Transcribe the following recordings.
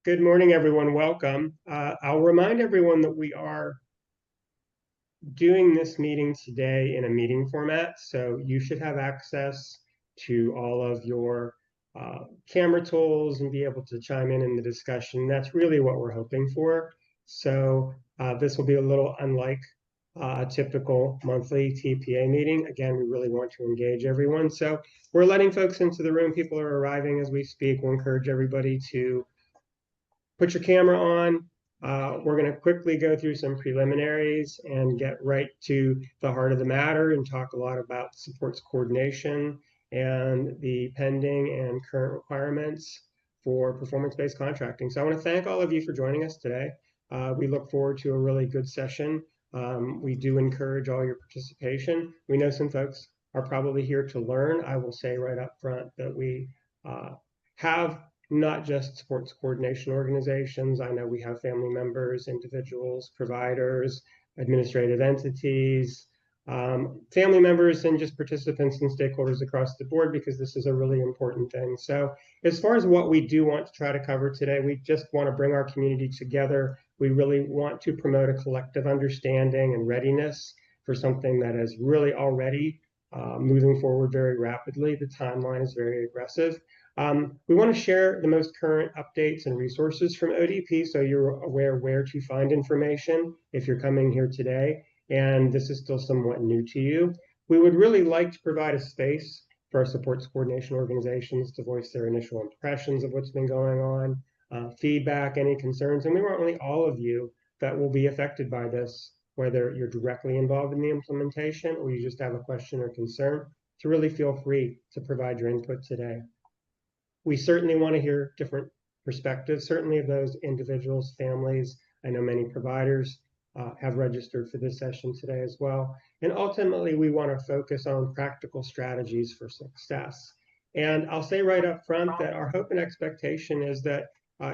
Good morning, everyone. Welcome. I'll remind everyone that we are doing this meeting today in a meeting format, so you should have access to all of your camera tools and be able to chime in the discussion. That's really what we're hoping for. So this will be a little unlike a typical monthly TPA meeting. Again, we really want to engage everyone. So we're letting folks into the room. People are arriving as we speak. We'll encourage everybody to put your camera on. We're going to quickly go through some preliminaries and get right to the heart of the matter and talk a lot about supports coordination and the pending and current requirements for performance-based contracting. So I want to thank all of you for joining us today. We look forward to a really good session. We do encourage all your participation. We know some folks are probably here to learn. I will say right up front that we have not just sports coordination organizations. I know we have family members, individuals, providers, administrative entities, family members, and just participants and stakeholders across the board, because this is a really important thing. So as far as what we do want to try to cover today, we just want to bring our community together. We really want to promote a collective understanding and readiness for something that is really already moving forward very rapidly. The timeline is very aggressive. We want to share the most current updates and resources from ODP so you're aware where to find information if you're coming here today and this is still somewhat new to you. We would really like to provide a space for our supports coordination organizations to voice their initial impressions of what's been going on, feedback, any concerns, and we want really all of you that will be affected by this, whether you're directly involved in the implementation or you just have a question or concern, to really feel free to provide your input today. We certainly want to hear different perspectives, certainly of those individuals, families. I know many providers have registered for this session today as well. And ultimately, we want to focus on practical strategies for success. And I'll say right up front that our hope and expectation is that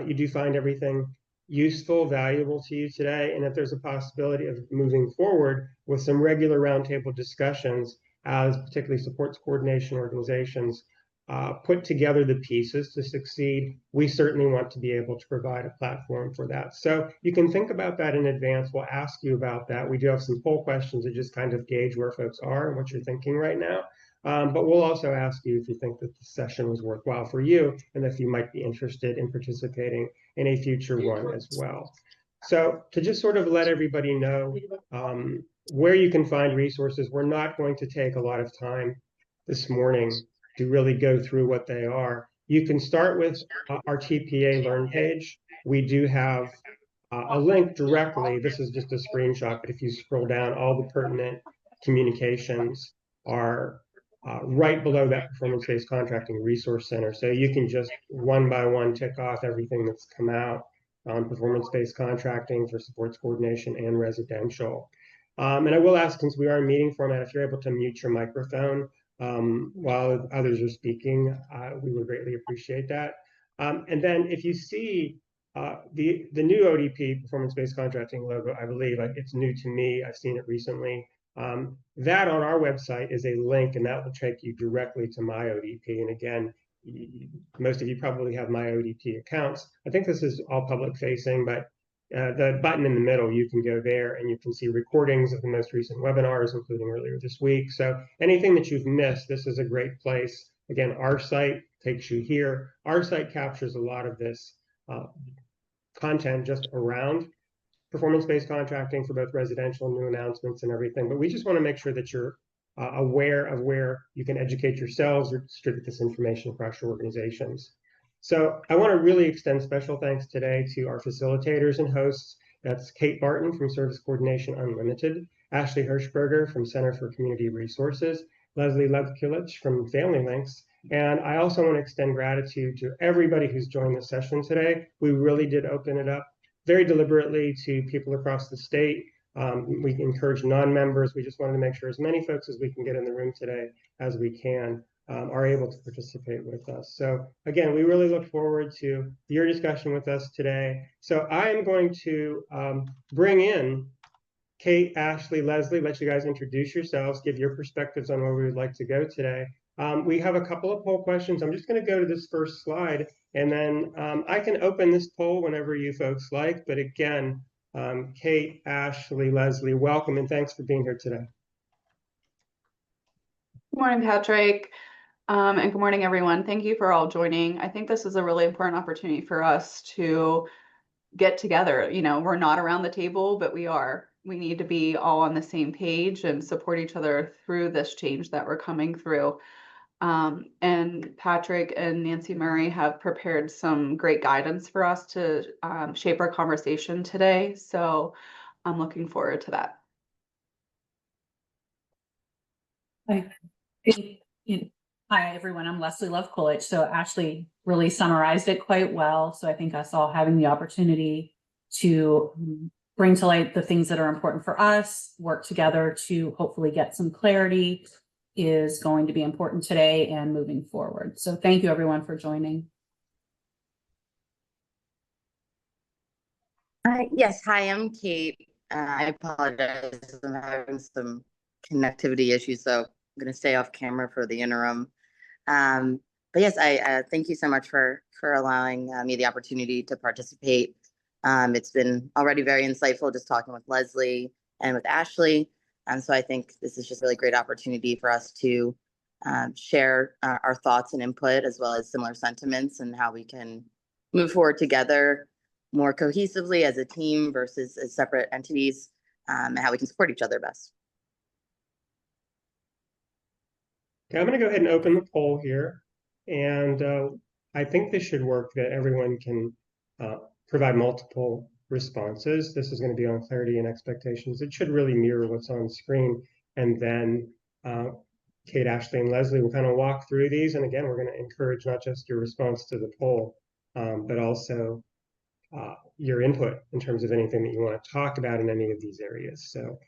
you do find everything useful, valuable to you today, and that there's a possibility of moving forward with some regular roundtable discussions as particularly supports coordination organizations put together the pieces to succeed. We certainly want to be able to provide a platform for that. So you can think about that in advance. We'll ask you about that. We do have some poll questions that just kind of gauge where folks are and what you're thinking right now. But we'll also ask you if you think that the session was worthwhile for you and if you might be interested in participating in a future one as well. So to just sort of let everybody know where you can find resources, we're not going to take a lot of time this morning to really go through what they are. You can start with our TPA Learn page. We do have a link directly. This is just a screenshot, but if you scroll down, all the pertinent communications are right below that performance-based contracting resource center. So you can just one by one tick off everything that's come out on performance-based contracting for supports coordination and residential. And I will ask, since we are in meeting format, if you're able to mute your microphone while others are speaking, we would greatly appreciate that. And then if you see the new ODP performance-based contracting logo, I believe it's new to me. I've seen it recently. That on our website is a link, and that will take you directly to my ODP. And again, most of you probably have my ODP accounts. I think this is all public facing, but the button in the middle, you can go there and you can see recordings of the most recent webinars, including earlier this week. So anything that you've missed, this is a great place. Again, our site takes you here. Our site captures a lot of this content just around performance-based contracting for both residential and new announcements and everything. But we just want to make sure that you're aware of where you can educate yourselves or distribute this information across your organizations. So I want to really extend special thanks today to our facilitators and hosts. That's Kate Barton from Service Coordination Unlimited, Ashley Hirschberger from Center for Community Resources, Leslie Levkulich from Family Links. And I also want to extend gratitude to everybody who's joined the session today. We really did open it up very deliberately to people across the state. We encourage non-members. We just wanted to make sure as many folks as we can get in the room today as we can are able to participate with us. So again, we really look forward to your discussion with us today. So I am going to bring in Kate, Ashley, Leslie, let you guys introduce yourselves, give your perspectives on where we would like to go today. We have a couple of poll questions. I'm just going to go to this first slide, and then I can open this poll whenever you folks like. But again, Kate, Ashley, Leslie, welcome, and thanks for being here today. Good morning, Patrick, and good morning, everyone. Thank you for all joining. I think this is a really important opportunity for us to get together. You know, we're not around the table, but we are. We need to be all on the same page and support each other through this change that we're coming through. And Patrick and Nancy Murray have prepared some great guidance for us to shape our conversation today. So I'm looking forward to that. Hi, everyone. I'm Leslie Love-Coolidge. So Ashley really summarized it quite well. So I think us all having the opportunity to bring to light the things that are important for us, work together to hopefully get some clarity is going to be important today and moving forward. So thank you, everyone, for joining. Yes, hi, I'm Kate. I apologize. I'm having some connectivity issues, so I'm going to stay off camera for the interim. But yes, I thank you so much for allowing me the opportunity to participate. It's been already very insightful just talking with Leslie and with Ashley. So I think this is just a really great opportunity for us to share our thoughts and input, as well as similar sentiments, and how we can move forward together more cohesively as a team versus as separate entities, and how we can support each other best. Okay, I'm going to go ahead and open the poll here. And I think this should work, that everyone can provide multiple responses. This is going to be on clarity and expectations. It should really mirror what's on screen. And then Kate, Ashley, and Leslie will kind of walk through these. And again, we're going to encourage not just your response to the poll, but also your input in terms of anything that you want to talk about in any of these areas. So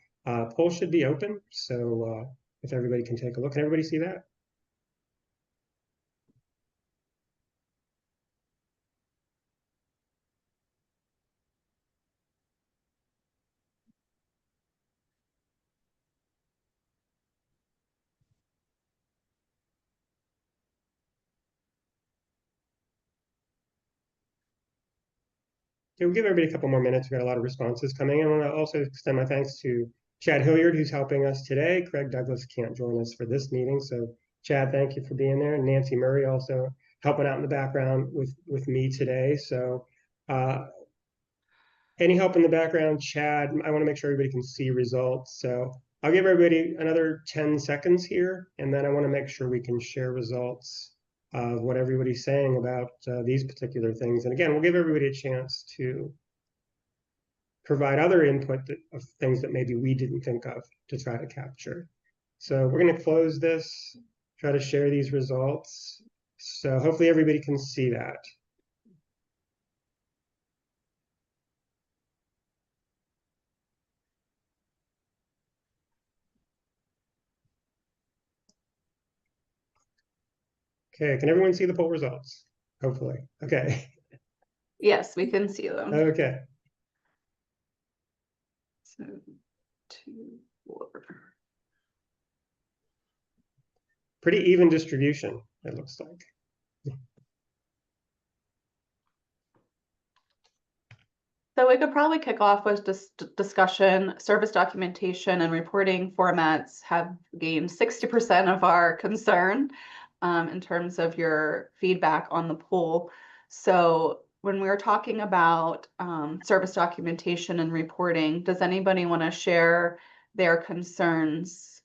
poll should be open. So if everybody can take a look. Can everybody see that? Okay, we'll give everybody a couple more minutes. We've got a lot of responses coming in. I want to also extend my thanks to Chad Hilliard, who's helping us today. Craig Douglas can't join us for this meeting. So Chad, thank you for being there. And Nancy Murray also helping out in the background with me today. So any help in the background, Chad, I want to make sure everybody can see results. So I'll give everybody another 10 seconds here, and then I want to make sure we can share results of what everybody's saying about these particular things. And again, we'll give everybody a chance to provide other input of things that maybe we didn't think of to try to capture. So we're going to close this, try to share these results. So hopefully everybody can see that. Okay, can everyone see the poll results? Hopefully. Okay. Yes, we can see them. Okay. So 2, 4. Pretty even distribution, it looks like. So we could probably kick off with this discussion. Service documentation and reporting formats have gained 60% of our concern in terms of your feedback on the poll. So when we're talking about service documentation and reporting, does anybody want to share their concerns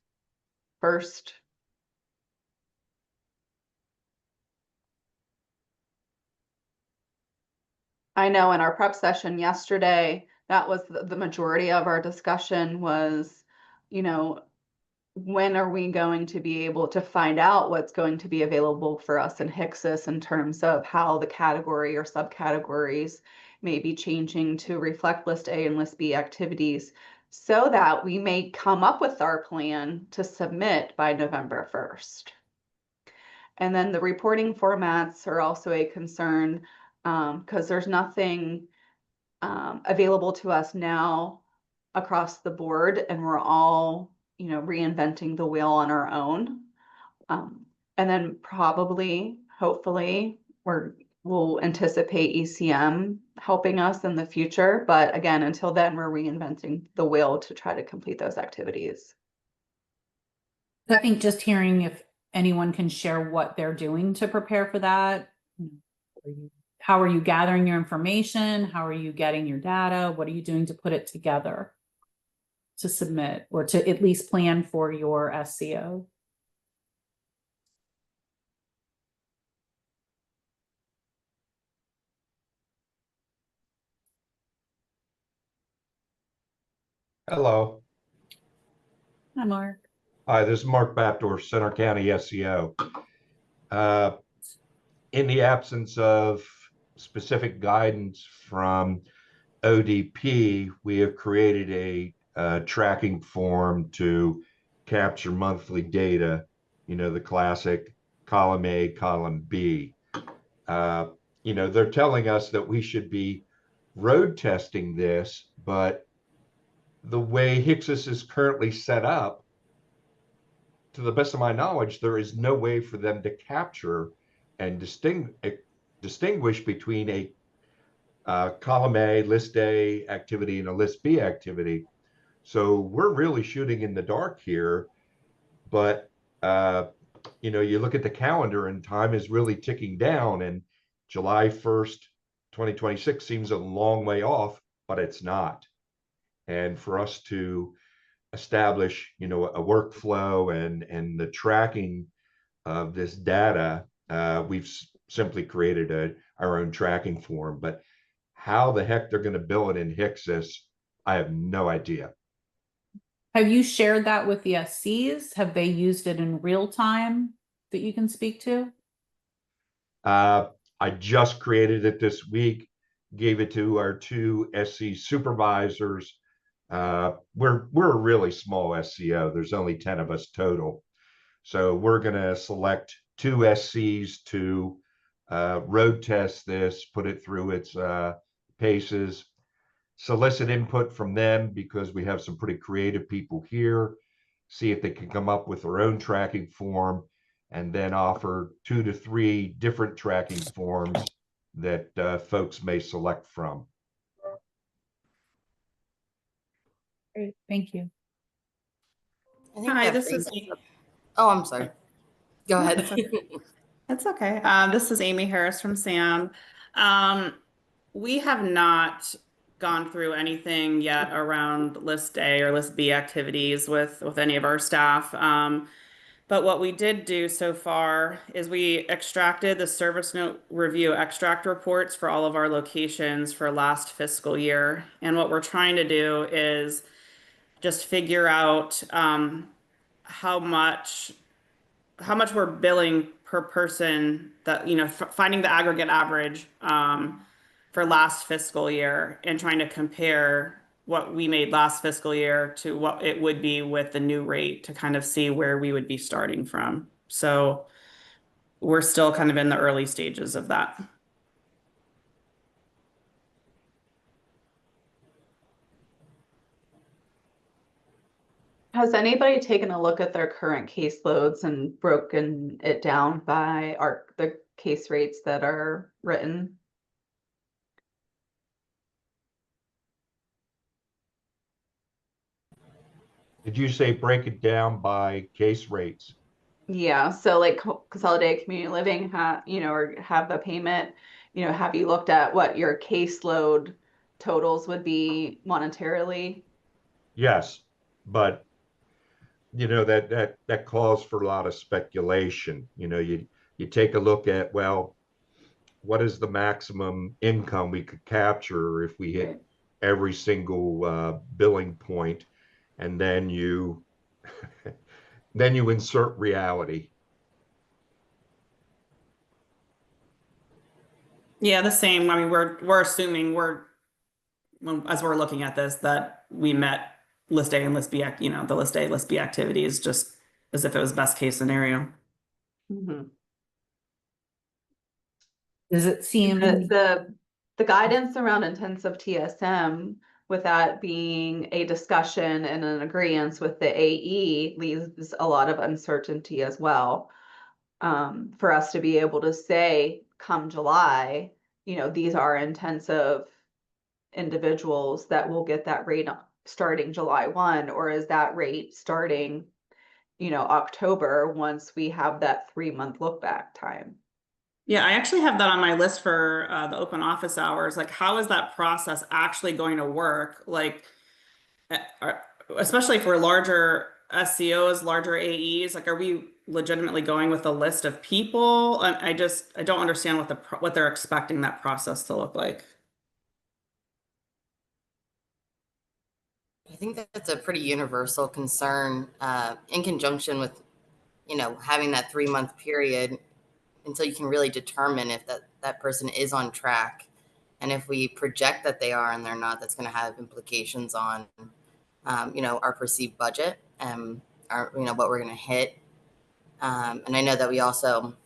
first? I know in our prep session yesterday, that was the majority of our discussion was, you know, when are we going to be able to find out what's going to be available for us in HCSIS in terms of how the category or subcategories may be changing to reflect List A and List B activities, so that we may come up with our plan to submit by November 1st. And then the reporting formats are also a concern because there's nothing available to us now across the board, and we're all, you know, reinventing the wheel on our own. And And then probably, hopefully, we'll anticipate ECM helping us in the future. But again, until then, we're reinventing the wheel to try to complete those activities. I think just hearing if anyone can share what they're doing to prepare for that. How are you gathering your information? How are you getting your data? What are you doing to put it together to submit or to at least plan for your SCO? Hello. Hi, Mark. Hi, this is Mark Baptor, Center County SEO. In the absence of specific guidance from ODP, we have created a tracking form to capture monthly data, the classic column A, column B. They're telling us that we should be road testing this, but the way HCSIS is currently set up, to the best of my knowledge, there is no way for them to capture and distinguish between a column A, list A activity and a list B activity. So we're really shooting in the dark here, but you look at the calendar and time is really ticking down, and July 1st, 2026 seems a long way off, but it's not. And for us to establish, a workflow and the tracking of this data, we've simply created our own tracking form. But how the heck they're going to bill it in HCSIS, I have no idea. Have you shared that with the SCs? Have they used it in real time that you can speak to? I just created it this week, gave it to our 2 SC supervisors. We're a really small SCO. There's only 10 of us total. So we're going to select 2 SCs to road test this, put it through its paces, solicit input from them because we have some pretty creative people here, see if they can come up with their own tracking form, and then offer 2 to 3 different tracking forms that folks may select from. Great, thank you. Hi, this is. Oh, I'm sorry. Go ahead. That's okay. This is Amy Harris from SAM. We have not gone through anything yet around list A or list B activities with any of our staff. But what we did do so far is we extracted the service note review extract reports for all of our locations for last fiscal year. And what we're trying to do is just figure out how much we're billing per person, that finding the aggregate average for last fiscal year and trying to compare what we made last fiscal year to what it would be with the new rate to kind of see where we would be starting from. So we're still kind of in the early stages of that. Has anybody taken a look at their current caseloads and broken it down by the case rates that are written? Did you say break it down by case rates? Yeah, so like Consolidated Community Living, or have the payment, have you looked at what your caseload totals would be monetarily? Yes, but that calls for a lot of speculation. You take a look at, well, what is the maximum income we could capture if we hit every single billing point, and then you insert reality. Yeah, the same. I mean, we're assuming as we're looking at this, that we met list A and list B, the list A, list B activities, just as if it was best case scenario. Mm-hmm. Does it seem The guidance around intensive TSM, with that being a discussion and an agreement with the AE, leaves a lot of uncertainty as well. for us to be able to say come July, these are intensive individuals that will get that rate starting July 1, or is that rate starting, October once we have that 3-month look back time? Yeah, I actually have that on my list for the open office hours. Like, how is that process actually going to work? Like, especially for larger SCOs, larger AEs, like, are we legitimately going with a list of people? I don't understand what they're expecting that process to look like. I think that's a pretty universal concern in conjunction with, having that 3-month period until you can really determine if that person is on track. And if we project that they are and they're not, that's going to have implications on, our perceived budget and what we're going to hit. And I know that we also,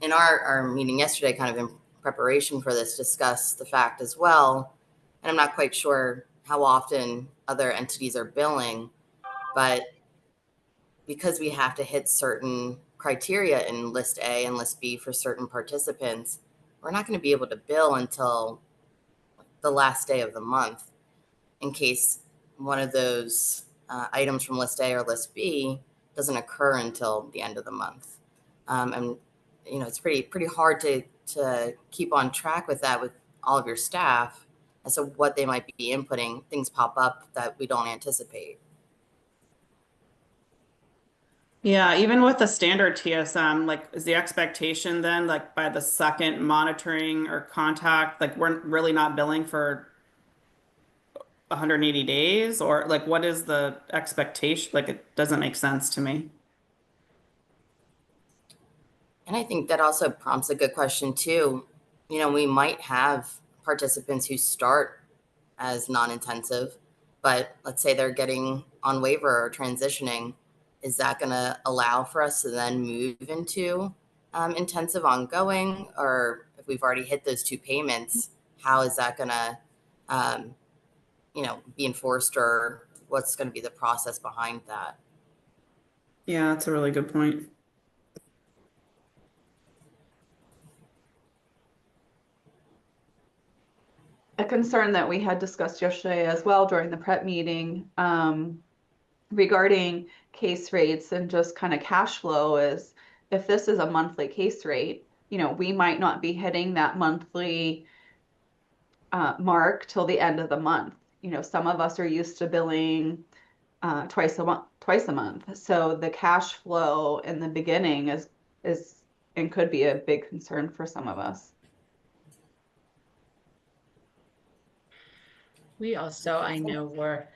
in our meeting yesterday, kind of in preparation for this, discussed the fact as well, and I'm not quite sure how often other entities are billing, but because we have to hit certain criteria in list A and list B for certain participants, we're not going to be able to bill until the last day of the month in case one of those items from list A or list B doesn't occur until the end of the month. And it's pretty hard to keep on track with that with all of your staff as to what they might be inputting. Things pop up that we don't anticipate. Yeah, even with the standard TSM, like, is the expectation then, like, by the second monitoring or contact, like, we're really not billing for 180 days? Or, like, what is the expectation? Like, it doesn't make sense to me. And I think that also prompts a good question too. We might have participants who start as non-intensive, but let's say they're getting on waiver or transitioning. Is that going to allow for us to then move into intensive ongoing? Or if we've already hit those 2 payments, how is that going to, be enforced, or what's going to be the process behind that? Yeah, that's a really good point. A concern that we had discussed yesterday as well during the prep meeting, regarding case rates and just kind of cash flow is, if this is a monthly case rate, we might not be hitting that monthly mark till the end of the month. Some of us are used to billing twice a month. So the cash flow in the beginning is and could be a big concern for some of us. We also, I know, were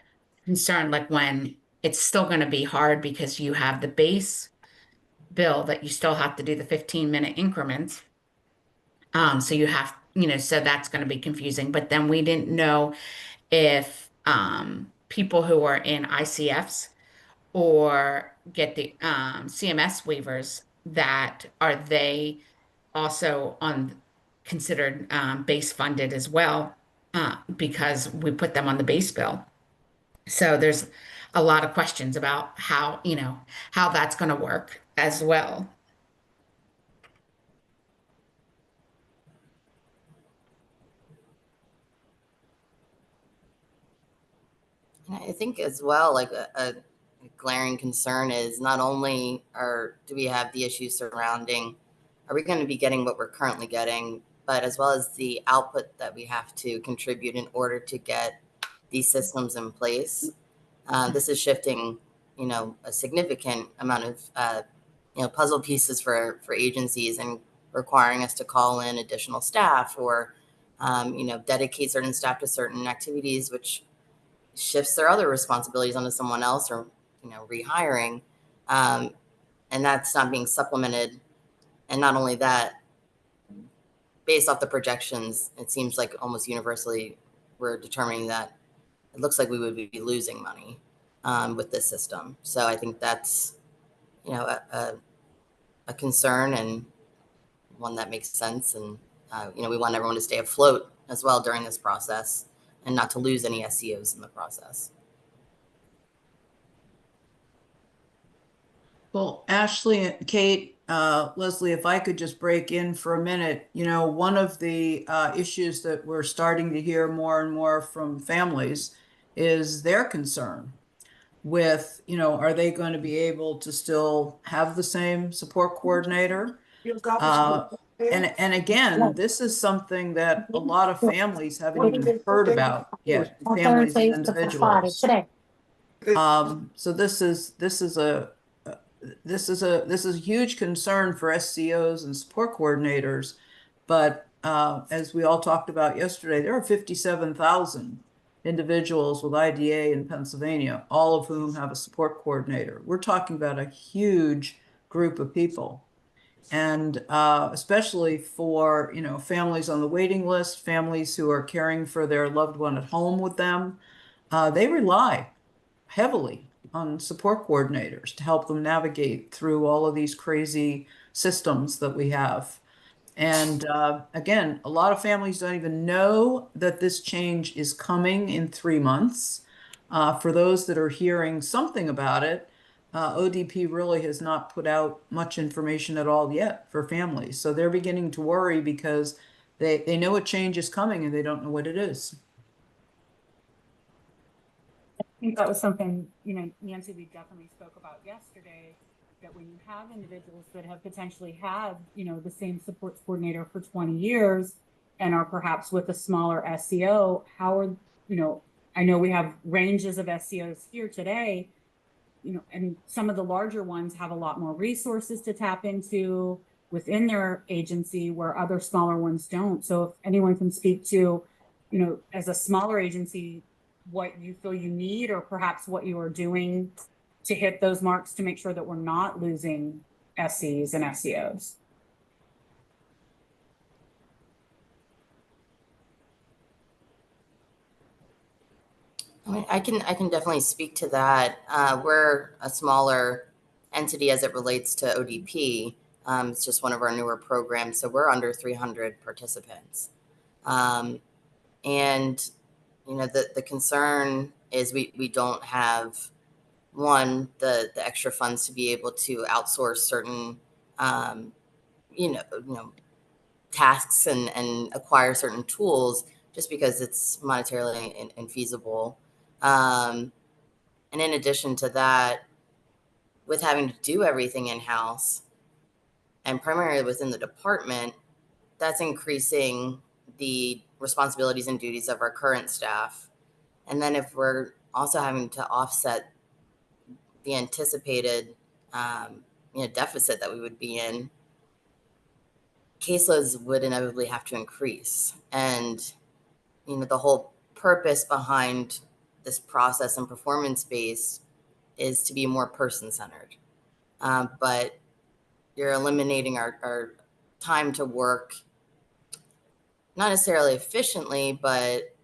concerned, like, when it's still going to be hard because you have the base bill that you still have to do the 15-minute increments. So you have, so that's going to be confusing. But then we didn't know if people who are in ICFs or get the CMS waivers, that are they also considered base funded as well, because we put them on the base bill. So there's a lot of questions about how that's going to work as well. And I think as well, like a glaring concern is not only do we have the issues surrounding, are we going to be getting what we're currently getting, but as well as the output that we have to contribute in order to get these systems in place. This is shifting, a significant amount of, puzzle pieces for agencies, and requiring us to call in additional staff or, dedicate certain staff to certain activities, which shifts their other responsibilities onto someone else, or, rehiring. And that's not being supplemented. And not only that, based off the projections, it seems like almost universally we're determining that it looks like we would be losing money with this system. So I think that's, a concern, and one that makes sense. And, we want everyone to stay afloat as well during this process, and not to lose any SEOs in the process. Well, Ashley and Kate, Leslie, if I could just break in for a minute, one of the issues that we're starting to hear more and more from families is their concern with, are they going to be able to still have the same support coordinator? And again, this is something that a lot of families haven't even heard about yet, families and individuals. So this is a huge concern for SCOs and support coordinators. But as we all talked about yesterday, there are 57,000 individuals with IDA in Pennsylvania, all of whom have a support coordinator. We're talking about a huge group of people. And especially for, families on the waiting list, families who are caring for their loved one at home with them, they rely heavily on support coordinators to help them navigate through all of these crazy systems that we have. And again, a lot of families don't even know that this change is coming in 3 months. For those that are hearing something about it, ODP really has not put out much information at all yet for families. So they're beginning to worry because they know a change is coming and they don't know what it is. I think that was something, Nancy, we definitely spoke about yesterday, that when you have individuals that have potentially had, the same supports coordinator for 20 years and are perhaps with a smaller SCO, how are, I know we have ranges of SCOs here today, and some of the larger ones have a lot more resources to tap into within their agency where other smaller ones don't. So if anyone can speak to, as a smaller agency, what you feel you need, or perhaps what you are doing to hit those marks to make sure that we're not losing SCs and SCOs. I mean, I can definitely speak to that. We're a smaller entity as it relates to ODP. It's just one of our newer programs, so we're under 300 participants. And the concern is we don't have the extra funds to be able to outsource certain tasks and acquire certain tools just because it's monetarily infeasible. And in addition to that, with having to do everything in-house and primarily within the department, that's increasing the responsibilities and duties of our current staff. And then if we're also having to offset the anticipated deficit that we would be in, caseloads would inevitably have to increase. And the whole purpose behind this process and performance-based is to be more person-centered. But you're eliminating our time to work, not necessarily efficiently, but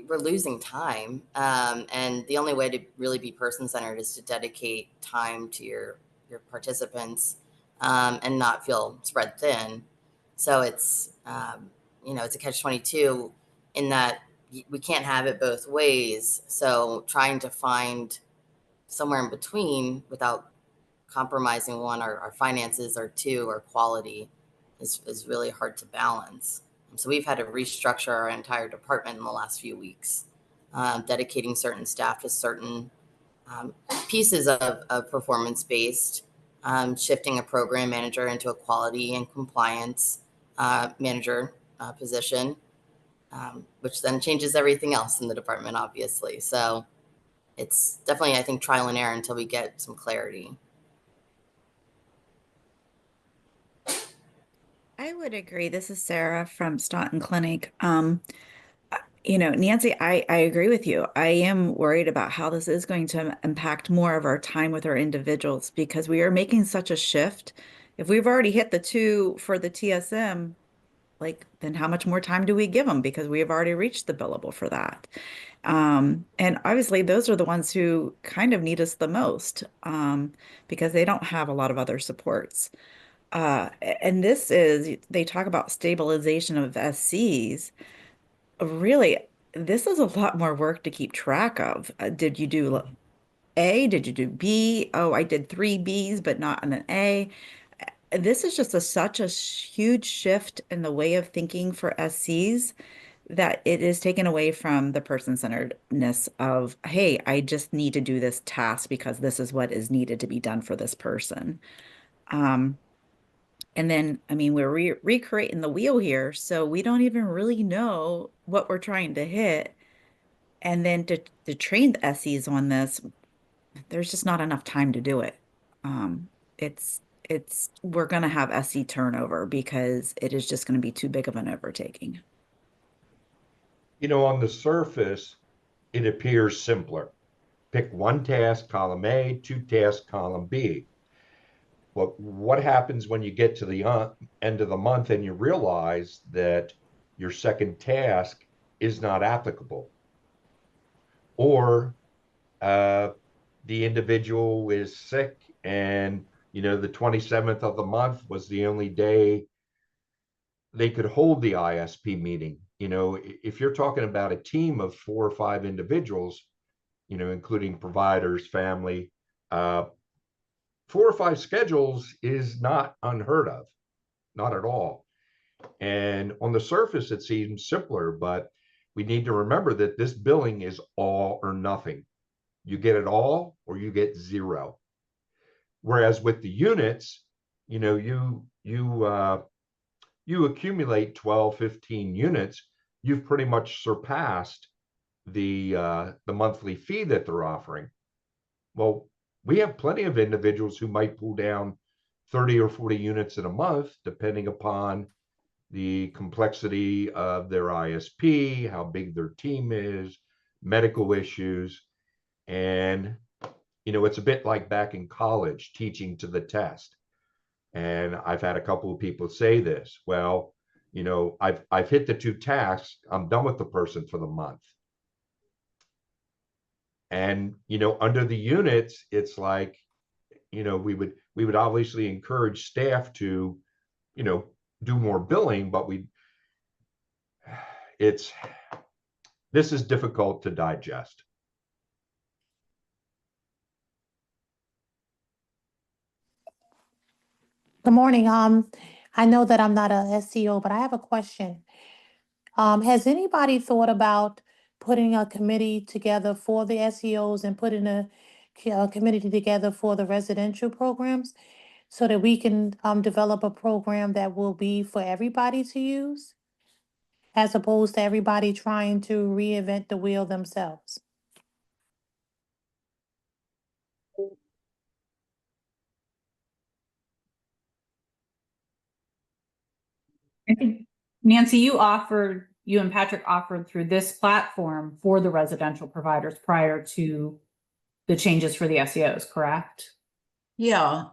we're losing time. And the only way to really be person-centered is to dedicate time to your participants and not feel spread thin. So it's, it's a catch-22 in that we can't have it both ways. So trying to find somewhere in between without compromising one, our finances, or two, our quality is really hard to balance. So we've had to restructure our entire department in the last few weeks, dedicating certain staff to certain pieces of performance-based, shifting a program manager into a quality and compliance manager position, which then changes everything else in the department, obviously. So it's definitely, I think, trial and error until we get some clarity. I would agree. This is Sarah from Staunton Clinic. Nancy, I agree with you. I am worried about how this is going to impact more of our time with our individuals because we are making such a shift. If we've already hit the 2 for the TSM, then how much more time do we give them? Because we have already reached the billable for that. And obviously those are the ones who kind of need us the most because they don't have a lot of other supports. And they talk about stabilization of SCs. Really, this is a lot more work to keep track of. Did you do A? Did you do B? Oh, I did three Bs, but not an A. This is just such a huge shift in the way of thinking for SCs that it is taken away from the person-centeredness of, hey, I just need to do this task because this is what is needed to be done for this person. And then, I mean, we're recreating the wheel here, so we don't even really know what we're trying to hit. And then to train the SEs on this, there's just not enough time to do it. Um, we're going to have SE turnover because it is just going to be too big of an overtaking. You know, on the surface, it appears simpler. Pick one task, column A, two tasks, column B. But what happens when you get to the end of the month and you realize that your second task is not applicable? Or the individual is sick and, you know, the 27th of the month was the only day they could hold the ISP meeting. You know, if you're talking about a team of 4 or 5 individuals, you know, including providers, family, 4 or 5 schedules is not unheard of, not at all. And on the surface, it seems simpler, but we need to remember that this billing is all or nothing. You get it all or you get zero. Whereas with the units, you know, you accumulate 12, 15 units, you've pretty much surpassed the monthly fee that they're offering. Well, we have plenty of individuals who might pull down 30 or 40 units in a month, depending upon the complexity of their ISP, how big their team is, medical issues. And, you know, it's a bit like back in college teaching to the test. And I've had a couple of people say this, well, you know, I've hit the 2 tasks, I'm done with the person for the month. And, you know, under the units, it's like, you know, we would obviously encourage staff to, you know, do more billing, but this is difficult to digest. Good morning. I know that I'm not a SEO, but I have a question. Has anybody thought about putting a committee together for the SEOs and putting a committee together for the residential programs so that we can develop a program that will be for everybody to use, as opposed to everybody trying to reinvent the wheel themselves? I think, Nancy, you and Patrick offered through this platform for the residential providers prior to the changes for the SEOs, correct? Yeah,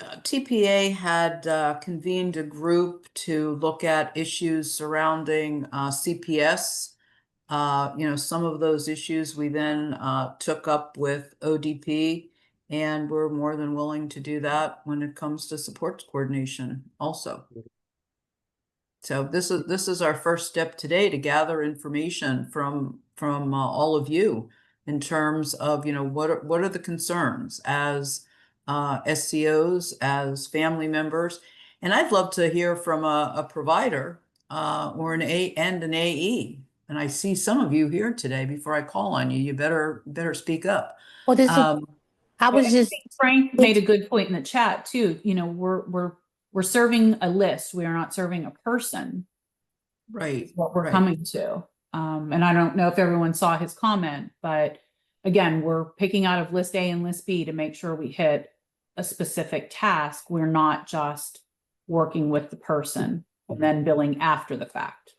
TPA had convened a group to look at issues surrounding CPS. You know, some of those issues we then took up with ODP, and we're more than willing to do that when it comes to supports coordination also. So this is our first step today to gather information from all of you in terms of, you know, what are the concerns as SCOs, as family members. And I'd love to hear from a provider or an AE. And I see some of you here today. Before I call on you, you better speak up. Well, this is, I was just, Frank made a good point in the chat too. You know, we're serving a list. We are not serving a person. Right. What we're coming to. And I don't know if everyone saw his comment, but again, we're picking out of list A and list B to make sure we hit a specific task. We're not just working with the person and then billing after the fact.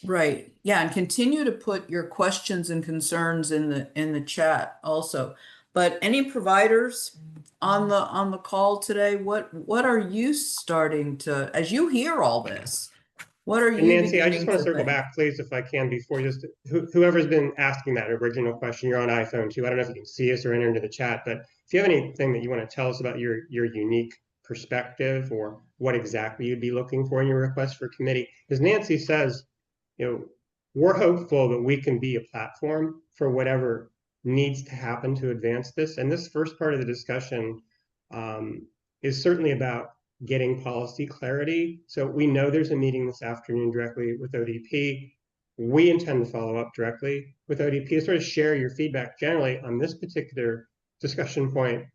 Right. Yeah, and continue to put your questions and concerns in the chat also. But any providers on the call today, what are you starting to, as you hear all this, what are And you Nancy, I just beginning want to to circle think? back, please, if I can, before just whoever's been asking that original question, you're on iPhone too. I don't know if you can see us or enter into the chat, but if you have anything that you want to tell us about your unique perspective or what exactly you'd be looking for in your request for committee, as Nancy says, you know, we're hopeful that we can be a platform for whatever needs to happen to advance this. And this first part of the discussion is certainly about getting policy clarity. So we know there's a meeting this afternoon directly with ODP. We intend to follow up directly with ODP to sort of share your feedback generally on this particular discussion point,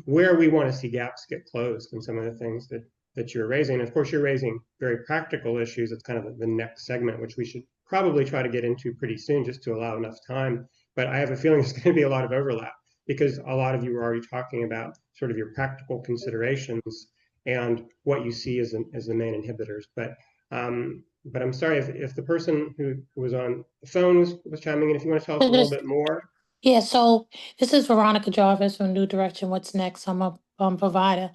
where we want to see gaps get closed and some of the things that you're raising. And of course, you're raising very practical issues. It's kind of the next segment, which we should probably try to get into pretty soon just to allow enough time. But I have a feeling there's going to be a lot of overlap because a lot of you are already talking about sort of your practical considerations and what you see as the main inhibitors. But I'm sorry if the person who was on the phone was chiming in, if you want to tell us a little bit more. Yeah, so this is Veronica Jarvis from New Direction. What's next? I'm a provider.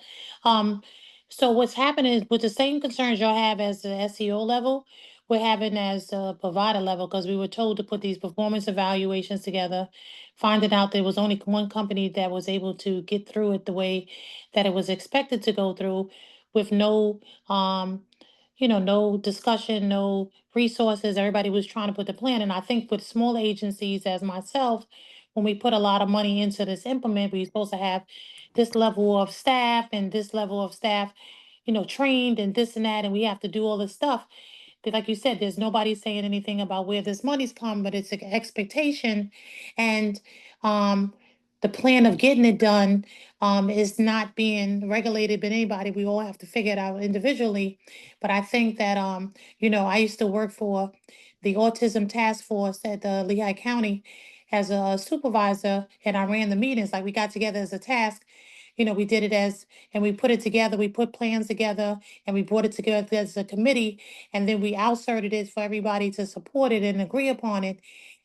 So what's happening is with the same concerns y'all have as the SEO level, we're having as a provider level because we were told to put these performance evaluations together, finding out there was only one company that was able to get through it the way that it was expected to go through with no no discussion, no resources. Everybody was trying to put the plan. And I think with small agencies as myself, when we put a lot of money into this implement, we're supposed to have this level of staff and this level of staff, trained and this and that, and we have to do all this stuff. But like you said, there's nobody saying anything about where this money's come, but it's an expectation. And the plan of getting it done is not being regulated by anybody. We all have to figure it out individually. But I think that, I used to work for the Autism Task Force at the Lehigh County as a supervisor, and I ran the meetings. Like we got together as a task. We did it and we put it together. We put plans together and we brought it together as a committee. And then we outserted it for everybody to support it and agree upon it.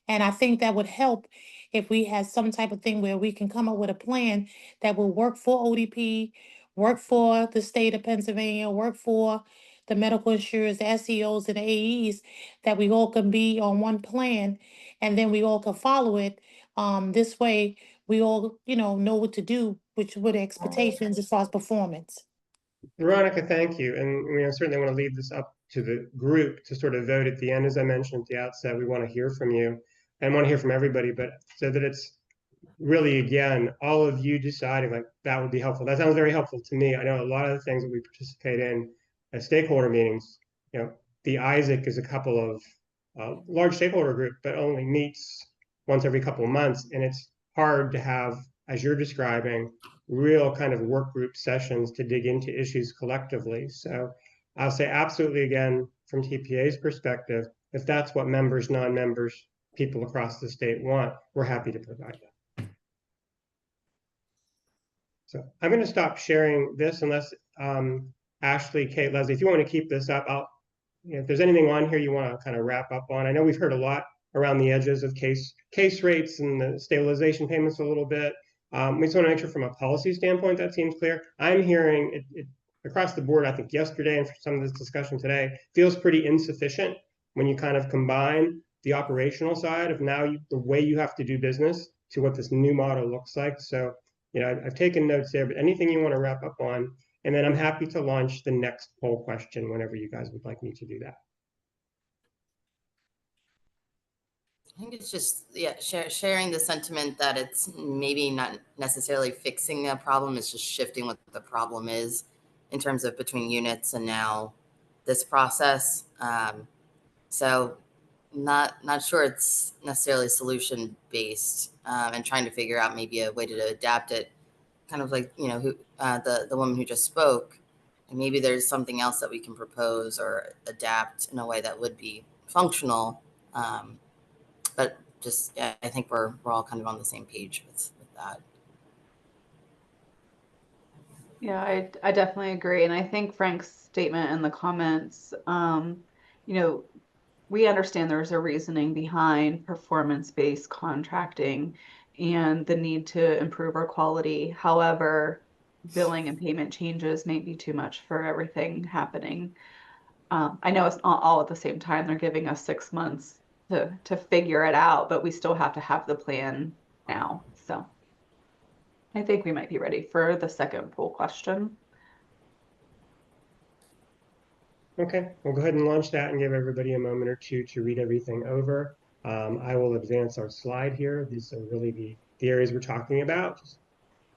And I think that would help if we had some type of thing where we can come up with a plan that will work for ODP, work for the state of Pennsylvania, work for the medical insurers, the SEOs, and the AEs, that we all can be on one plan and then we all can follow it. This way, we all, know what to do, which with expectations as far as performance. Veronica, thank you. And I certainly want to leave this up to the group to sort of vote at the end. As I mentioned at the outset, we want to hear from you and want to hear from everybody, but so that it's really, again, all of you deciding like that would be helpful. That sounds very helpful to me. I know a lot of the things that we participate in at stakeholder meetings, the ISAC is a couple of large stakeholder group, but only meets once every couple of months. And it's hard to have, as you're describing, real kind of work group sessions to dig into issues collectively. So I'll say absolutely again, from TPA's perspective, if that's what members, non-members, people across the state want, we're happy to provide that. So I'm going to stop sharing this unless Ashley, Kate, Leslie, if you want to keep this up, if there's anything on here you want to kind of wrap up on. I know we've heard a lot around the edges of case rates and the stabilization payments a little bit. We just want to make sure from a policy standpoint that seems clear. I'm hearing it across the board, I think yesterday and for some of this discussion today, feels pretty insufficient when you kind of combine the operational side of now the way you have to do business to what this new model looks like. So, I've taken notes there, but anything you want to wrap up on, and then I'm happy to launch the next poll question whenever you guys would like me to do that. I think it's just, sharing the sentiment that it's maybe not necessarily fixing a problem, it's just shifting what the problem is in terms of between units and now this process. So not sure it's necessarily solution based, and trying to figure out maybe a way to adapt it, kind of like, the woman who just spoke, and maybe there's something else that we can propose or adapt in a way that would be functional. But just, I think we're all kind of on the same page with that. Yeah, I definitely agree. And I think Frank's statement in the comments, we understand there's a reasoning behind performance-based contracting and the need to improve our quality. However, billing and payment changes may be too much for everything happening. I know it's not all at the same time. They're giving us 6 months to figure it out, but we still have to have the plan now. So I think we might be ready for the second poll question. Okay, we'll go ahead and launch that and give everybody a moment or two to read everything over. I will advance our slide here. These are really the areas we're talking about. Just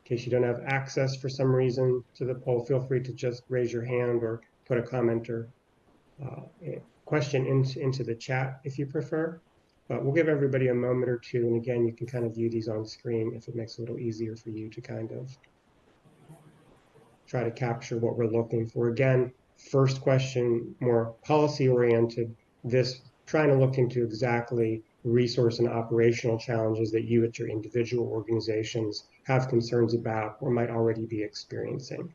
in case you don't have access for some reason to the poll, feel free to just raise your hand or put a comment or question into the chat if you prefer. But we'll give everybody a moment or two. And again, you can kind of view these on screen if it makes it a little easier for you to kind of try to capture what we're looking for. Again, first question, more policy oriented, this trying to look into exactly resource and operational challenges that you at your individual organizations have concerns about or might already be experiencing.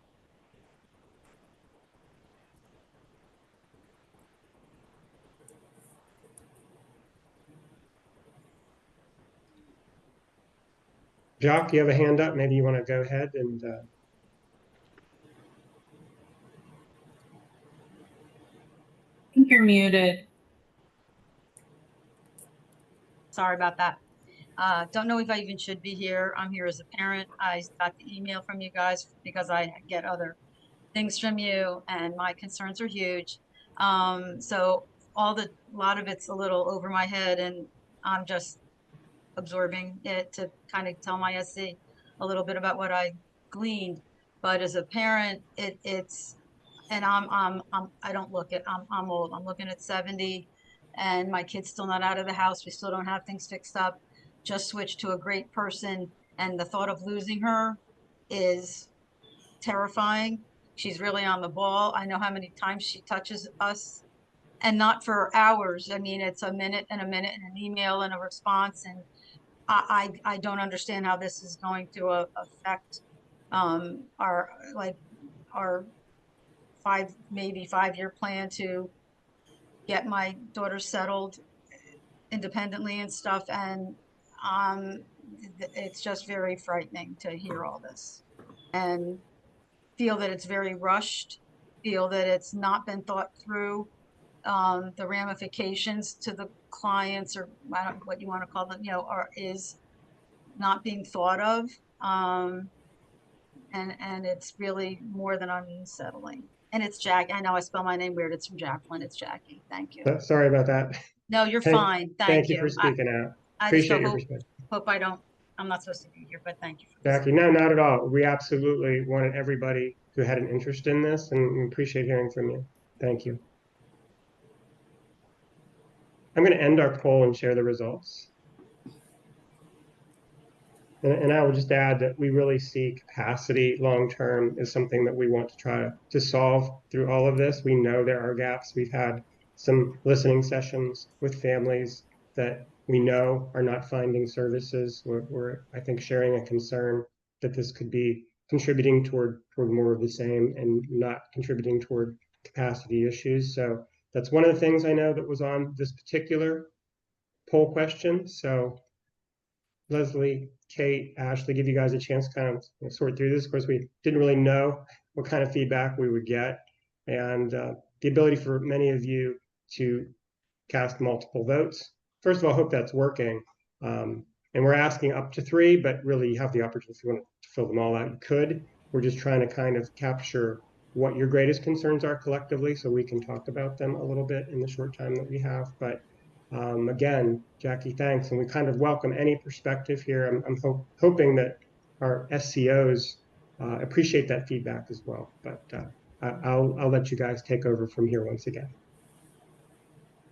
Jacques, you have a hand up. Maybe you want to go ahead and I think you're muted. Sorry about that. Don't know if I even should be here. I'm here as a parent. I got the email from you guys because I get other things from you, and my concerns are huge. So a lot of it's a little over my head, and I'm just absorbing it to kind of tell my SC a little bit about what I gleaned. But as a parent, it's and I don't look at I'm old. I'm looking at 70, and my kid's still not out of the house. We still don't have things fixed up. Just switched to a great person, and the thought of losing her is terrifying. She's really on the ball. I know how many times she touches us, and not for hours. I mean, it's a minute and an email and a response, and I don't understand how this is going to affect our maybe 5-year plan to get my daughter settled independently and stuff. And it's just very frightening to hear all this and feel that it's very rushed, feel that it's not been thought through, the ramifications to the clients, or I don't know what you want to call them, is not being thought of. And it's really more than unsettling. And it's Jack. I know I spell my name weird. It's from Jacqueline. It's Jackie. Thank you. sorry about that. No, you're fine. Thank you for speaking out. I just Appreciate your hope perspective. I'm not supposed to be here, but thank you. Jackie, no, not at all. We absolutely wanted everybody who had an interest in this, and we appreciate hearing from you. Thank you. I'm going to end our poll and share the results. And I will just add that we really see capacity long-term is something that we want to try to solve through all of this. We know there are gaps. We've had some listening sessions with families that we know are not finding services. We're I think, sharing a concern that this could be contributing toward more of the same and not contributing toward capacity issues. So that's one of the things I know that was on this particular poll question. So Leslie, Kate, Ashley, give you guys a chance to kind of sort through this. Of course, we didn't really know what kind of feedback we would get, and the ability for many of you to cast multiple votes. First of all, I hope that's working. And we're asking up to 3, but really you have the opportunity, if you want to fill them all out, you could. We're just trying to kind of capture what your greatest concerns are collectively so we can talk about them a little bit in the short time that we have. But again, Jackie, thanks. And we kind of welcome any perspective here. I'm hoping that our SCOs appreciate that feedback as well. But I'll let you guys take over from here once again.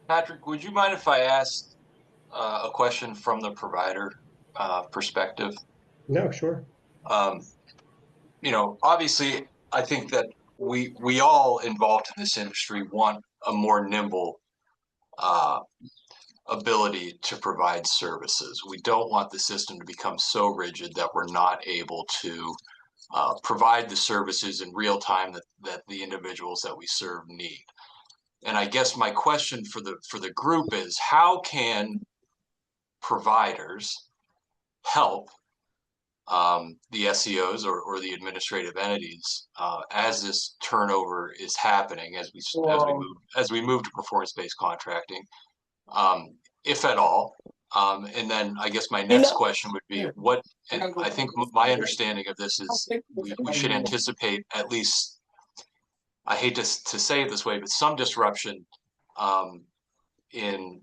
Patrick, would you mind if I asked a question from the provider perspective? No, sure. Obviously, I think that we all involved in this industry want a more nimble ability to provide services. We don't want the system to become so rigid that we're not able to provide the services in real time that the individuals that we serve need. And I guess my question for the group is, how can providers help the SEOs or the administrative entities as this turnover is happening, as we move to performance-based contracting, if at all? And then I guess my next question would be, and I think my understanding of this is we should anticipate at least, I hate to say it this way, but some disruption in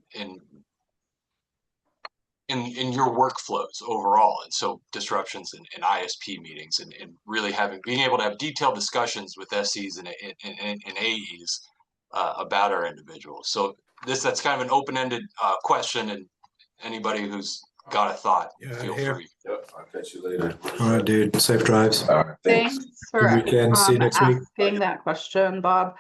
in your workflows overall. And so disruptions in ISP meetings and really being able to have detailed discussions with SEs and AEs about our individuals. So that's kind of an open-ended question, and anybody who's got a thought, feel free. Yep, I'll catch you later. All right, dude. Safe drives. All right, thanks. Thanks for Good weekend. See you next week. asking that question, Bob.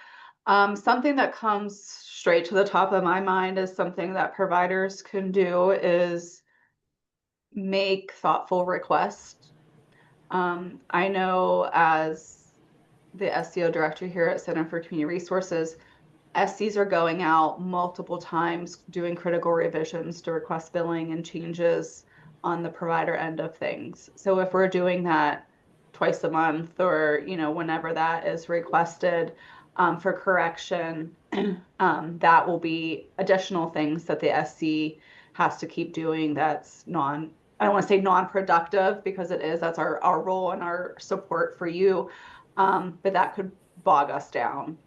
Something that comes straight to the top of my mind is something that providers can do is make thoughtful requests. I know as the SEO director here at Center for Community Resources, SCs are going out multiple times doing critical revisions to request billing and changes on the provider end of things. So if we're doing that twice a month or, whenever that is requested for correction, that will be additional things that the SC has to keep doing that's I don't want to say non-productive because it is, that's our role and our support for you, but that could bog us down.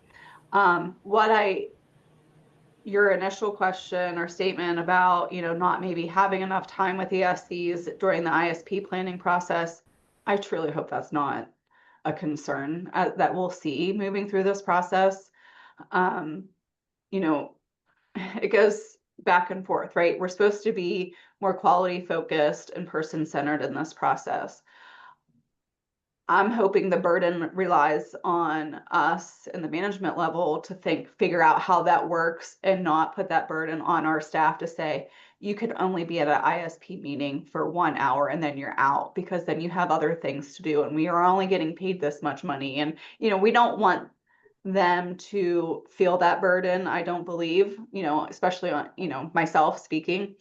Your initial question or statement about, not maybe having enough time with the SCs during the ISP planning process, I truly hope that's not a concern that we'll see moving through this process. It goes back and forth, right? We're supposed to be more quality focused and person centered in this process. I'm hoping the burden relies on us in the management level to figure out how that works and not put that burden on our staff to say, you could only be at an ISP meeting for 1 hour and then you're out, because then you have other things to do and we are only getting paid this much money. And, we don't want them to feel that burden. I don't believe, especially on, myself speaking.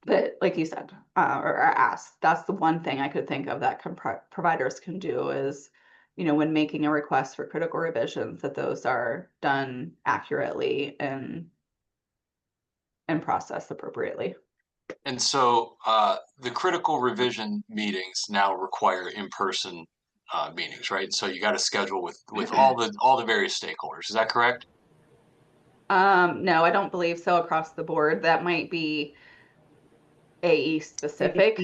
But like you said, or asked, that's the one thing I could think of that providers can do is, when making a request for critical revisions, that those are done accurately and processed appropriately. And so the critical revision meetings now require in-person meetings, right? So you got to schedule with all the various stakeholders. Is that correct? No, I don't believe so across the board. That might be AE specific,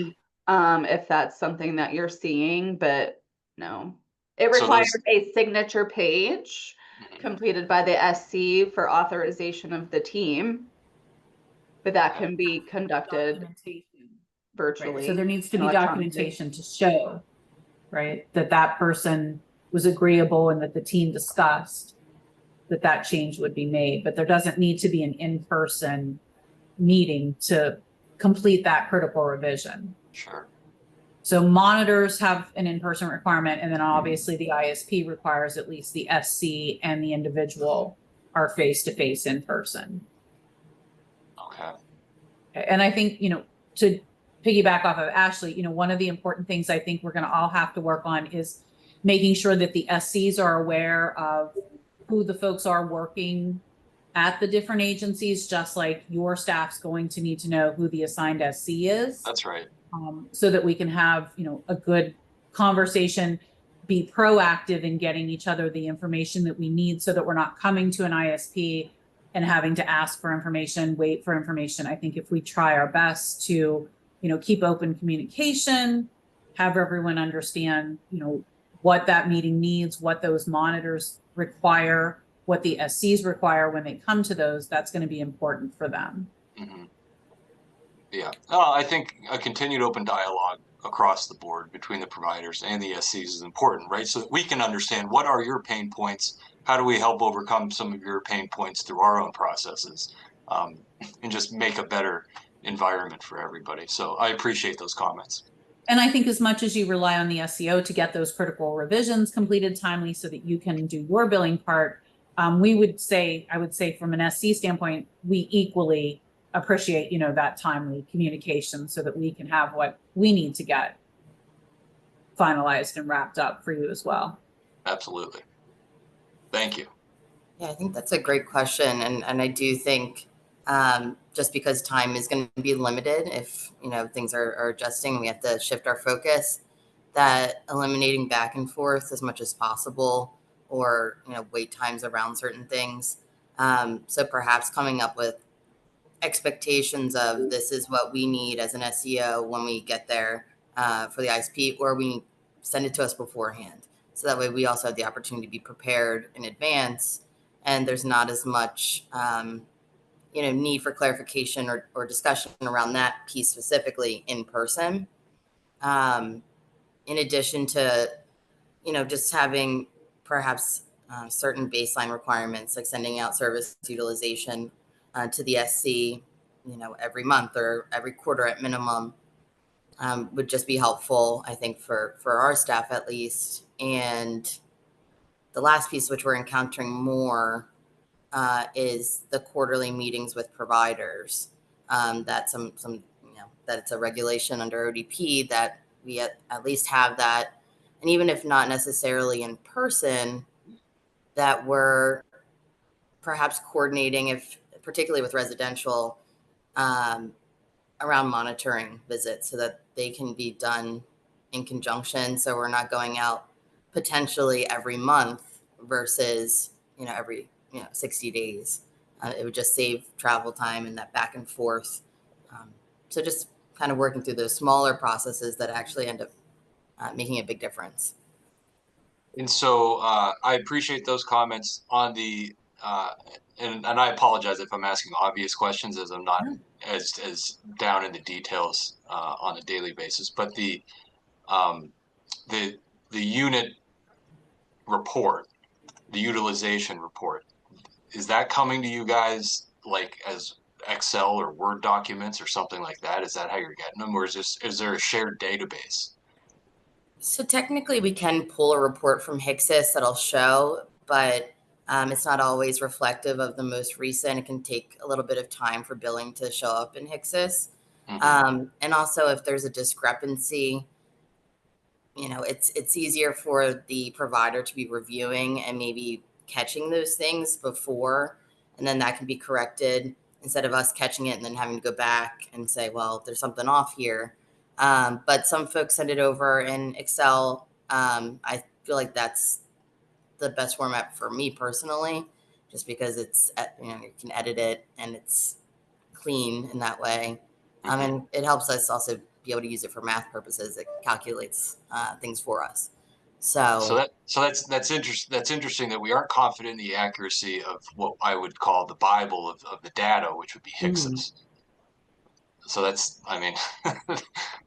if that's something that you're seeing, but no. It requires a signature page completed by the SC for authorization of the team, but that can be conducted virtually. Right. So there needs to be documentation to show, right, that person was agreeable and that the team discussed that change would be made, but there doesn't need to be an in-person meeting to complete that critical revision. Sure. So monitors have an in-person requirement, and then obviously the ISP requires at least the SC and the individual are face-to-face in person. Okay. And I think, to piggyback off of Ashley, one of the important things I think we're going to all have to work on is making sure that the SCs are aware of who the folks are working at the different agencies, just like your staff's going to need to know who the assigned SC is. That's right. So that we can have, a good conversation, be proactive in getting each other the information that we need so that we're not coming to an ISP and having to ask for information, wait for information. I think if we try our best to, keep open communication, have everyone understand, what that meeting needs, what those monitors require, what the SCs require when they come to those, that's going to be important for them. Mm-hmm. Yeah, I think a continued open dialogue across the board between the providers and the SCs is important, right? So that we can understand what are your pain points, how do we help overcome some of your pain points through our own processes, and just make a better environment for everybody. So I appreciate those comments. And I think as much as you rely on the SEO to get those critical revisions completed timely so that you can do your billing part, I would say from an SC standpoint, we equally appreciate, that timely communication so that we can have what we need to get finalized and wrapped up for you as well. Absolutely. Thank you. Yeah, I think that's a great question. And I do think just because time is going to be limited, if, things are adjusting, we have to shift our focus, that eliminating back and forth as much as possible or, wait times around certain things. So perhaps coming up with expectations of this is what we need as an SEO when we get there for the ISP, or we send it to us beforehand. So that way we also have the opportunity to be prepared in advance, and there's not as much need for clarification or discussion around that piece specifically in person. In addition to, just having perhaps certain baseline requirements, like sending out service utilization to the SC, every month or every quarter at minimum, would just be helpful, I think, for our staff at least. And the last piece, which we're encountering more, is the quarterly meetings with providers. That that it's a regulation under ODP that we at least have that, and even if not necessarily in person, that we're perhaps coordinating, if particularly with residential, around monitoring visits so that they can be done in conjunction. So we're not going out potentially every month versus, every, 60 days. It would just save travel time and that back and forth. So just kind of working through those smaller processes that actually end up making a big difference. And so I appreciate those comments on the, and I apologize if I'm asking obvious questions, as I'm not as down in the details on a daily basis. But the unit report, the utilization report, is that coming to you guys like as Excel or Word documents or something like that? Is that how you're getting them, or is there a shared database? So technically we can pull a report from HCSIS that'll show, but it's not always reflective of the most recent. It can take a little bit of time for billing to show up in HCSIS. Mm-hmm. And also if there's a discrepancy, it's easier for the provider to be reviewing and maybe catching those things before, and then that can be corrected instead of us catching it and then having to go back and say, well, there's something off here. But some folks send it over in Excel. I feel like that's the best format for me personally, just because it's, you can edit it and it's clean in that way. And it helps us also be able to use it for math purposes. It calculates things for us. So that's interesting. That's interesting that we aren't confident in the accuracy of what I would call the Bible of the data, which would be HCSIS. So that's, all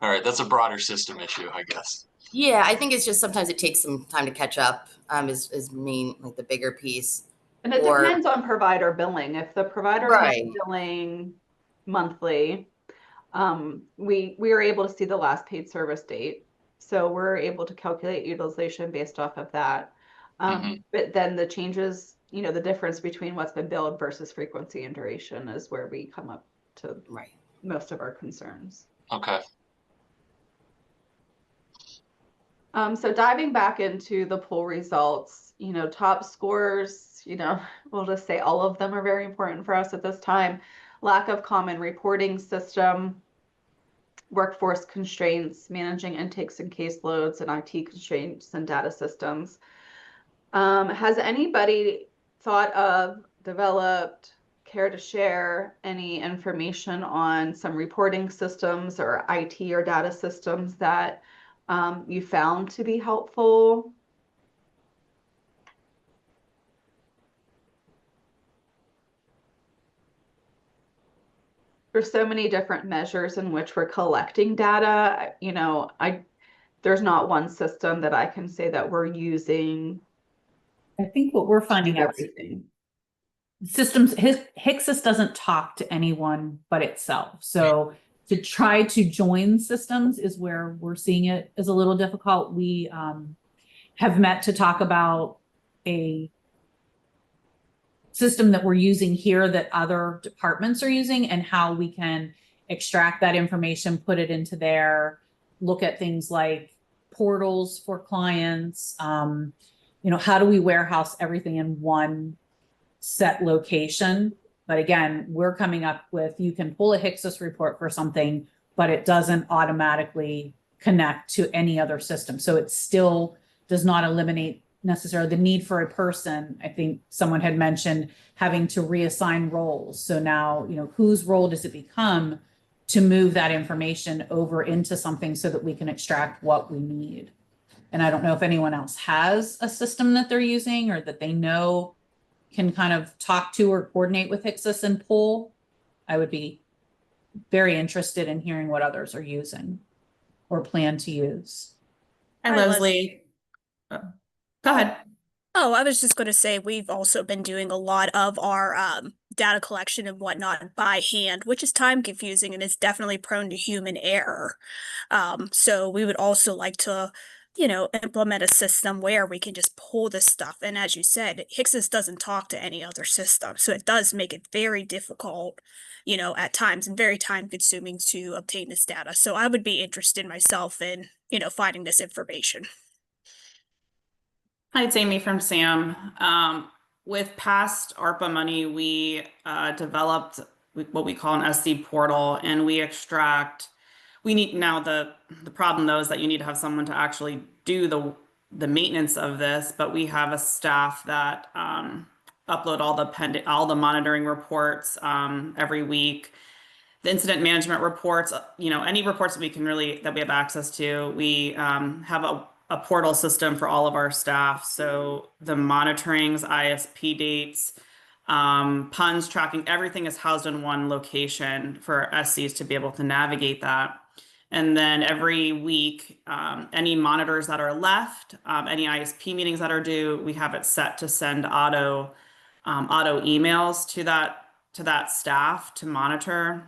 right, that's a broader system issue, I guess. Yeah, I think it's just sometimes it takes some time to catch up, is like the bigger piece. And it depends on provider billing. If the provider is billing monthly, we are able to see the last paid service date. So we're able to calculate utilization based off of that. But then the changes, the difference between what's been billed versus frequency and duration is where we come up to most of our concerns. Okay. So diving back into the poll results, top scores, we'll just say all of them are very important for us at this time. Lack of common reporting system, workforce constraints, managing intakes and caseloads, and IT constraints and data systems. Has anybody thought of, developed, care to share any information on some reporting systems or IT or data systems that you found to be helpful? There's so many different measures in which we're collecting data. There's not one system that I can say that we're using. I think what we're finding out systems, HCSIS doesn't talk to anyone but itself. So to try to join systems is where we're seeing it as a little difficult. We have met to talk about a system that we're using here that other departments are using and how we can extract that information, put it into there, look at things like portals for clients. How do we warehouse everything in one set location? But again, we're coming up with, you can pull a HCSIS report for something, but it doesn't automatically connect to any other system. So it still does not eliminate necessarily the need for a person. I think someone had mentioned having to reassign roles. So now, you know, whose role does it become to move that information over into something so that we can extract what we need? And I don't know if anyone else has a system that they're using or that they know can kind of talk to or coordinate with Hixus and pull. I would be very interested in hearing what others are using or plan to use. Hi, Hi, Leslie. Go ahead. Oh, I was just going to say we've also been doing a lot of our data collection and whatnot by hand, which is time confusing and is definitely prone to human error. So we would also like to, you know, implement a system where we can just pull this stuff. And as you said, Hixus doesn't talk to any other system, so it does make it very difficult, you know, at times and very time consuming to obtain this data. So I would be interested myself in, you know, finding this information. Hi, it's Amy from SAM. With past ARPA money, we developed what we call an SC portal, and we extract. We need now the problem though is that you need to have someone to actually do the maintenance of this, but we have a staff that upload all the monitoring reports every week. The incident management reports, you know, any reports that we have access to. We have a portal system for all of our staff. So the monitorings, ISP dates, puns tracking, everything is housed in one location for SCs to be able to navigate that. And then every week, any monitors that are left, any ISP meetings that are due, we have it set to send auto emails to that staff to monitor.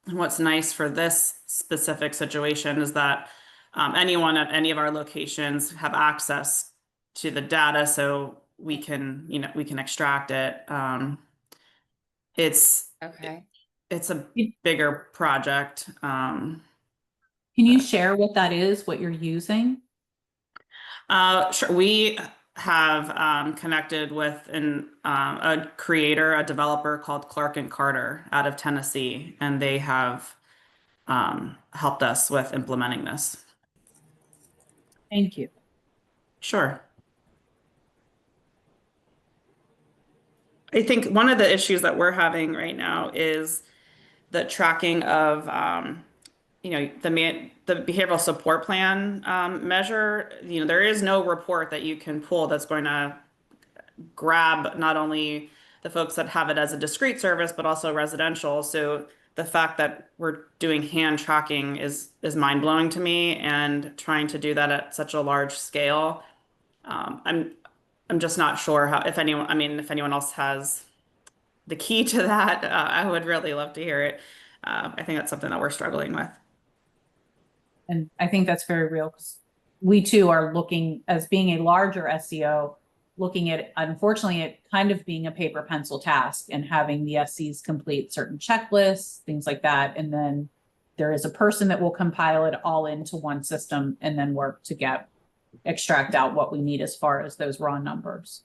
And what's nice for this specific situation is that anyone at any of our locations have access to the data, so we can extract it. It's a bigger project. Can you share what that is, what you're using? Sure. We have connected with a developer called Clark and Carter out of Tennessee, and they have helped us with implementing this. Thank you. Sure. I think one of the issues that we're having right now is the tracking of, you know, the behavioral support plan measure. You know, there is no report that you can pull that's going to grab not only the folks that have it as a discrete service, but also residential. So the fact that we're doing hand tracking is mind blowing to me, and trying to do that at such a large scale. I'm just not sure if anyone else has the key to that. I would really love to hear it. I think that's something that we're struggling with. And I think that's very real, because we too are looking, as being a larger SEO, looking at, unfortunately, it kind of being a paper pencil task and having the SCs complete certain checklists, things like that. And then there is a person that will compile it all into one system and then work to extract out what we need as far as those raw numbers.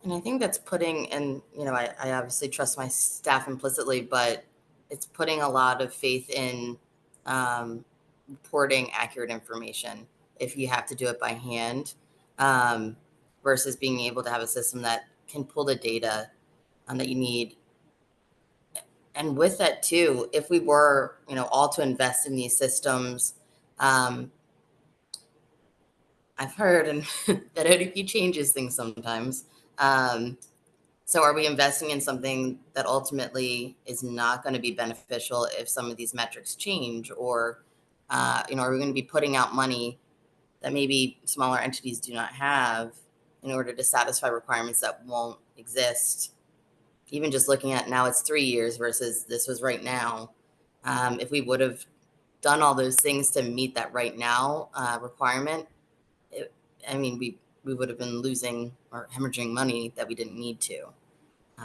And I think that's putting, and you know, I obviously trust my staff implicitly, but it's putting a lot of faith in reporting accurate information if you have to do it by hand, versus being able to have a system that can pull the data that you need. And with that too, if we were, you know, all to invest in these systems, I've heard that ODP changes things sometimes. So are we investing in something that ultimately is not going to be beneficial if some of these metrics change? Or, you know, are we going to be putting out money that maybe smaller entities do not have in order to satisfy requirements that won't exist? Even just looking at now, it's 3 years versus this was right now. If we would have done all those things to meet that right now requirement, we would have been losing or hemorrhaging money that we didn't need to.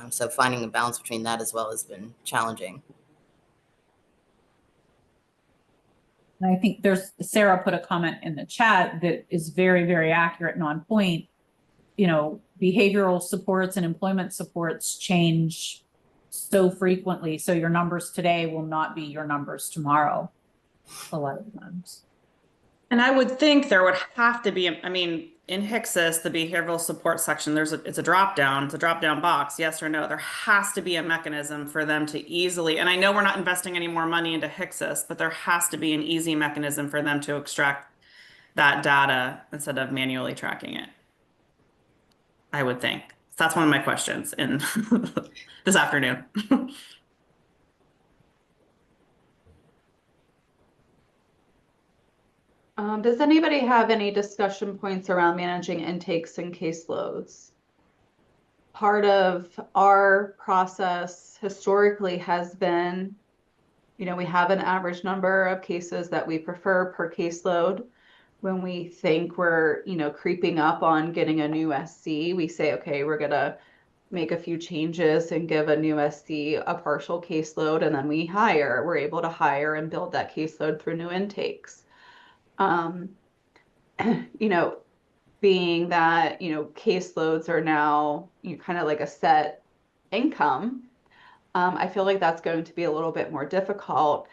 So finding a balance between that as well has been challenging. And I think Sarah put a comment in the chat that is very, very accurate and on point. You know, behavioral supports and employment supports change so frequently. So your numbers today will not be your numbers tomorrow a lot of times. And I would think there would have to be, I mean, in HCSIS, the behavioral support section, it's a drop down, it's a drop down box, yes or no. There has to be a mechanism for them to easily, and I know we're not investing any more money into HCSIS, but there has to be an easy mechanism for them to extract that data instead of manually tracking it. I would think. That's one of my questions in this afternoon. Does anybody have any discussion points around managing intakes and caseloads? Part of our process historically has been, we have an average number of cases that we prefer per caseload. When we think we're, creeping up on getting a new SC, we say, okay, we're gonna make a few changes and give a new SC a partial caseload, and then we're able to hire and build that caseload through new intakes. Being that, caseloads are now kind of like a set income, I feel like that's going to be a little bit more difficult.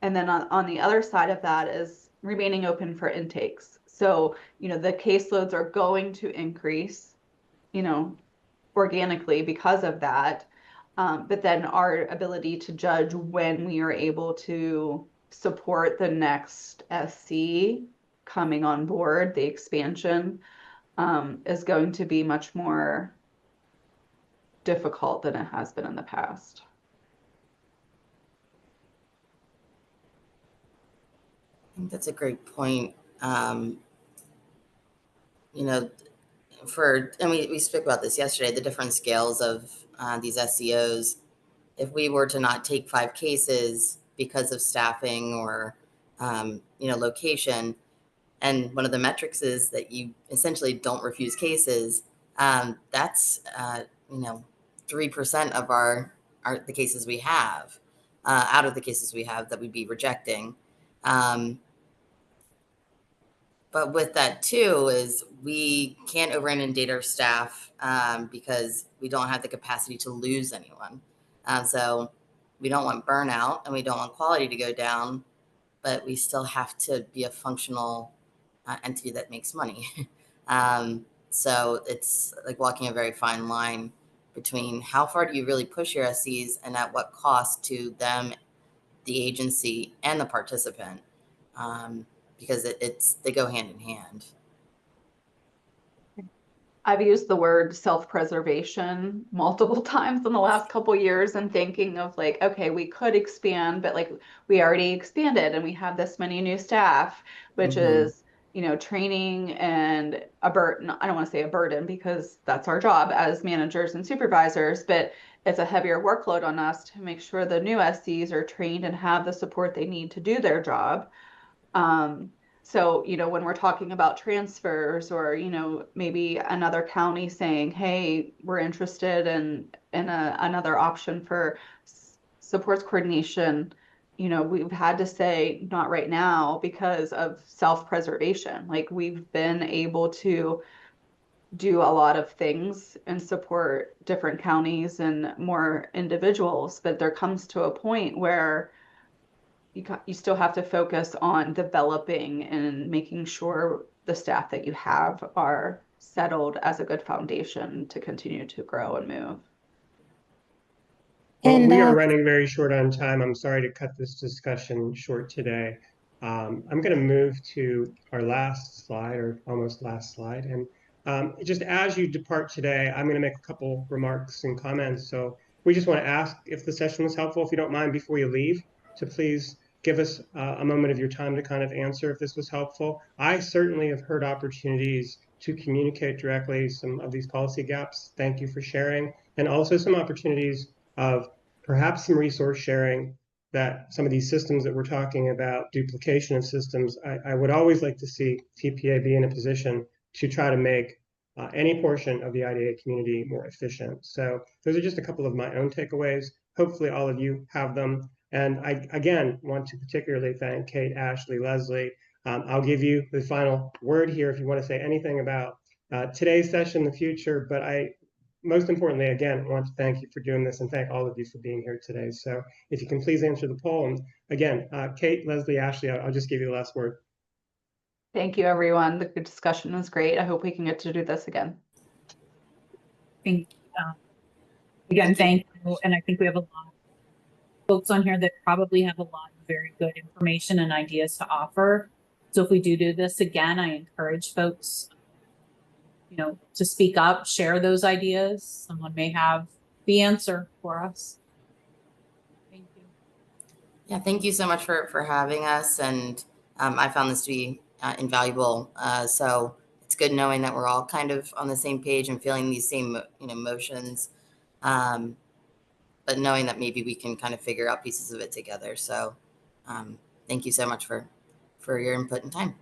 And then on the other side of that is remaining open for intakes. So, the caseloads are going to increase, organically because of that. But then our ability to judge when we are able to support the next SC coming on board, the expansion, is going to be much more difficult than it has been in the past. I think that's a great point. And we spoke about this yesterday, the different scales of these SEOs. If we were to not take 5 cases because of staffing or, location, and one of the metrics is that you essentially don't refuse cases, that's, 3% of the cases we have, out of the cases we have that we'd be rejecting. But with that too is we can't over inundate our staff because we don't have the capacity to lose anyone. So we don't want burnout and we don't want quality to go down, but we still have to be a functional entity that makes money. So it's like walking a very fine line between how far do you really push your SCs and at what cost to them, the agency, and the participant. Because they go hand in hand. I've used the word self-preservation multiple times in the last couple of years and thinking of like, okay, we could expand, but like we already expanded and we have this many new staff, which is, training and a burden. I don't want to say a burden because that's our job as managers and supervisors, but it's a heavier workload on us to make sure the new SCs are trained and have the support they need to do their job. So, when we're talking about transfers or, maybe another county saying, hey, we're interested in another option for supports coordination, we've had to say not right now because of self-preservation. Like we've been able to do a lot of things and support different counties and more individuals, but there comes to a point where you still have to focus on developing and making sure the staff that you have are settled as a good foundation to continue to grow and move. Well, And we are running very short on time. I'm sorry to cut this discussion short today. I'm going to move to our last slide, or almost last slide. And just as you depart today, I'm going to make a couple remarks and comments. So we just want to ask if the session was helpful, if you don't mind, before you leave, to please give us a moment of your time to kind of answer if this was helpful. I certainly have heard opportunities to communicate directly some of these policy gaps. Thank you for sharing. And also some opportunities of perhaps some resource sharing, that some of these systems that we're talking about, duplication of systems, I would always like to see TPA be in a position to try to make any portion of the IDA community more efficient. So those are just a couple of my own takeaways. Hopefully all of you have them. And I, again, want to particularly thank Kate, Ashley, Leslie. I'll give you the final word here if you want to say anything about today's session, the future, but most importantly, again, I want to thank you for doing this and thank all of you for being here today. So if you can please answer the poll. And again, Kate, Leslie, Ashley, I'll just give you the last word. Thank you, everyone. The good discussion was great. I hope we can get to do this again. Again, thank you. And I think we have a lot of folks on here that probably have a lot of very good information and ideas to offer. So if we do this again, I encourage folks, to speak up, share those ideas. Someone may have the answer for us. Thank you. Yeah, thank you so much for having us. And I found this to be invaluable. So it's good knowing that we're all kind of on the same page and feeling these same, emotions. But knowing that maybe we can kind of figure out pieces of it together. So thank you so much for your input and time.